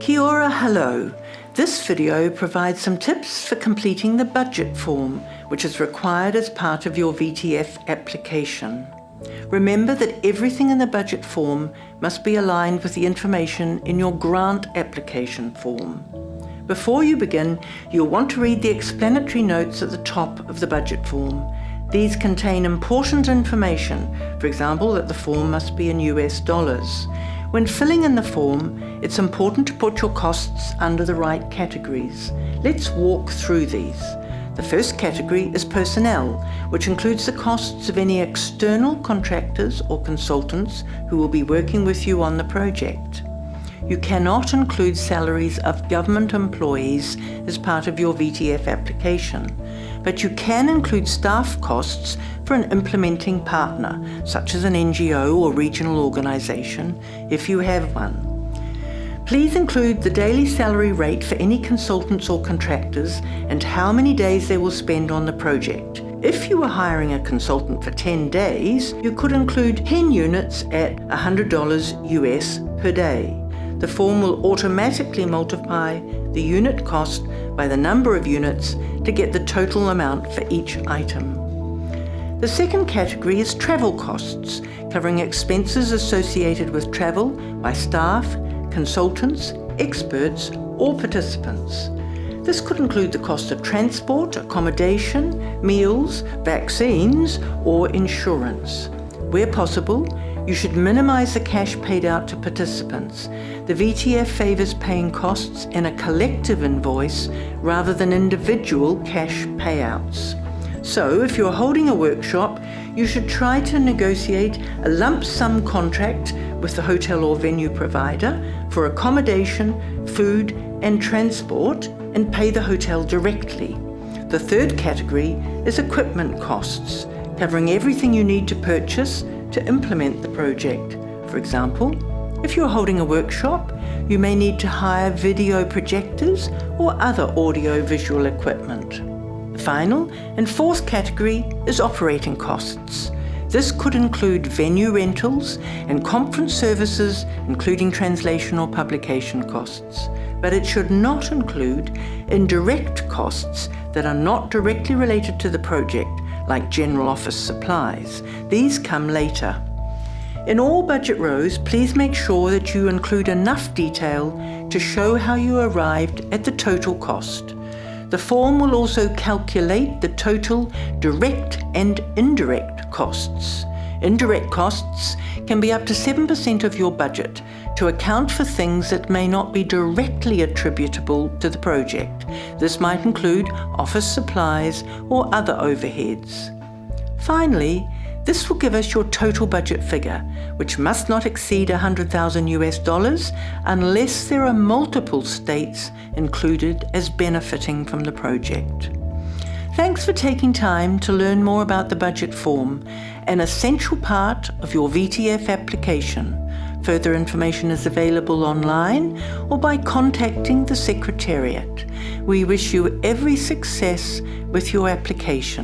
Kia ora, hello. This video provides some tips for completing the budget form, which is required as part of your VTF application. Remember that everything in the budget form must be aligned with the information in your grant application form. Before you begin, you'll want to read the explanatory notes at the top of the budget form. These contain important information, for example, that the form must be in US dollars. When filling in the form, it's important to put your costs under the right categories. Let's walk through these. The first category is personnel, which includes the costs of any external contractors or consultants who will be working with you on the project. You cannot include salaries of government employees as part of your VTF application, but you can include staff costs for an implementing partner, such as an NGO or regional organisation, if you have one. Please include the daily salary rate for any consultants or contractors and how many days they will spend on the project. If you were hiring a consultant for 10 days, you could include 10 units at $100 US per day. The form will automatically multiply the unit cost by the number of units to get the total amount for each item. The second category is travel costs, covering expenses associated with travel by staff, consultants, experts, or participants. This could include the cost of transport, accommodation, meals, vaccines, or insurance. Where possible, you should minimize the cash paid out to participants. The VTF favors paying costs in a collective invoice rather than individual cash payouts. So, if you're holding a workshop, you should try to negotiate a lump sum contract with the hotel or venue provider for accommodation, food, and transport, and pay the hotel directly. The third category is equipment costs, covering everything you need to purchase to implement the project. For example, if you're holding a workshop, you may need to hire video projectors or other audio-visual equipment. The final and fourth category is operating costs. This could include venue rentals and conference services, including translation or publication costs. But it should not include indirect costs that are not directly related to the project, like general office supplies. These come later. In all budget rows, please make sure that you include enough detail to show how you arrived at the total cost. The form will also calculate the total direct and indirect costs. Indirect costs can be up to 7% of your budget to account for things that may not be directly attributable to the project. This might include office supplies or other overheads. Finally, this will give us your total budget figure, which must not exceed $100,000 US unless there are multiple states included as benefiting from the project. Thanks for taking time to learn more about the budget form, an essential part of your VTF application. Further information is available online or by contacting the Secretariat. We wish you every success with your application.